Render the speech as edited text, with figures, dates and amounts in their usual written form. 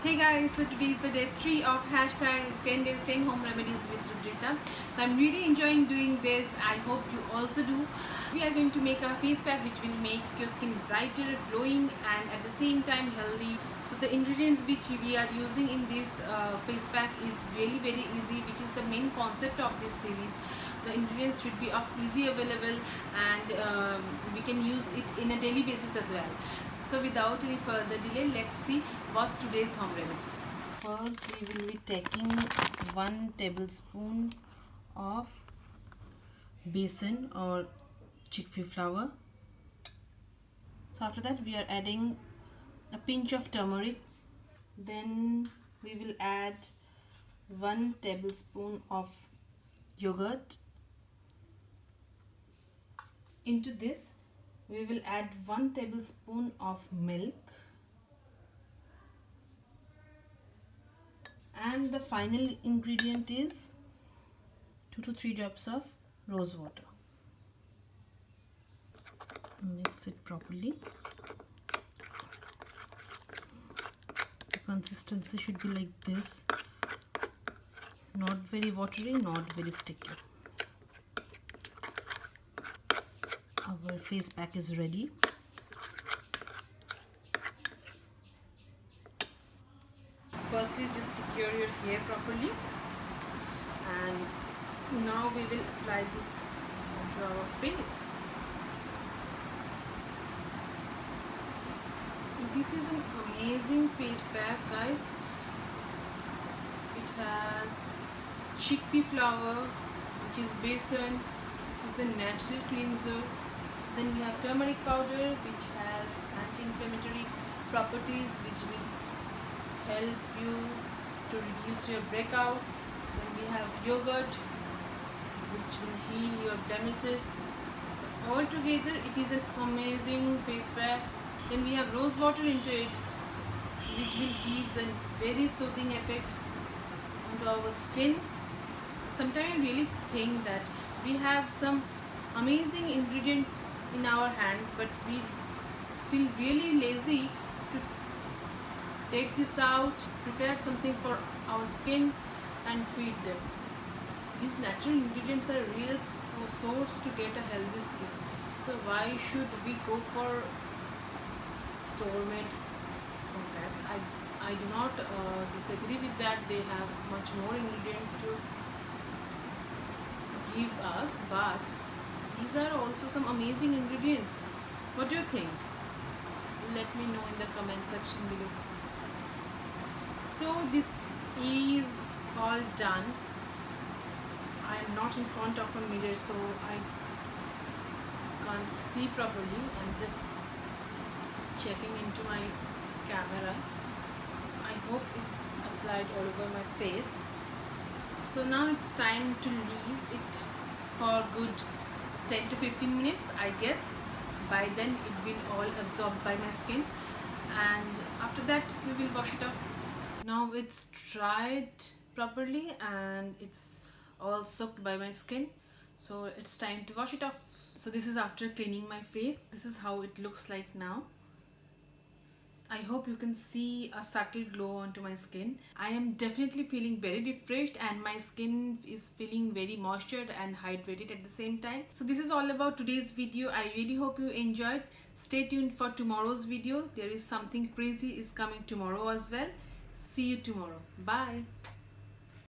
Hey guys, so today is the day 3 of hashtag 10 days 10 home remedies with Rudrita. So I'm really enjoying doing this. I hope you also do. We are going to make a face pack which will make your skin brighter, glowing and at the same time healthy. So the ingredients which we are using in this face pack is really very easy, which is the main concept of this series. The ingredients should be of easy available and we can use it in a daily basis as well. So without any further delay, let's see what's today's home remedy. First we will be taking 1 tablespoon of besan or chickpea flour. So after that we are adding a pinch of turmeric. Then we will add 1 tablespoon of yogurt. Into this we will add 1 tablespoon of milk, and the final ingredient is 2 to 3 drops of rose water. Mix it properly. The consistency should be like this, not very watery, not very sticky. Our face pack is ready. First you just secure your hair properly, and now we will apply this onto our face. This is an amazing face pack, guys. It has chickpea flour, which is besan. This is the natural cleanser. Then we have turmeric powder, which has anti-inflammatory properties, which will help you to reduce your breakouts. Then we have yogurt, which will heal your blemishes. So all together it is an amazing face pack. Then we have rose water into it, which will give a very soothing effect onto our skin. Sometimes I really think that we have some amazing ingredients in our hands, but we feel really lazy to take this out, prepare something for our skin and feed them. These natural ingredients are a real source to get a healthy skin. So why should we go for store-made products? I do not disagree with that. They have much more ingredients to give us, but these are also some amazing ingredients. What do you think? Let me know in the comment section below. So this is all done. I am not in front of a mirror, so I can't see properly. I'm just checking into my camera. I hope it's applied all over my face. So now it's time to leave it for good 10 to 15 minutes. I guess by then it will all absorbed by my skin, and after that we will wash it off. Now it's dried properly and it's all soaked by my skin, so it's time to wash it off. So this is after cleaning my face. This is how it looks like now. I hope you can see a subtle glow onto my skin. I am definitely feeling very refreshed and my skin is feeling very moistured and hydrated at the same time. So this is all about today's video. I really hope you enjoyed. Stay tuned for tomorrow's video. There is something crazy is coming tomorrow as well. See you tomorrow. Bye.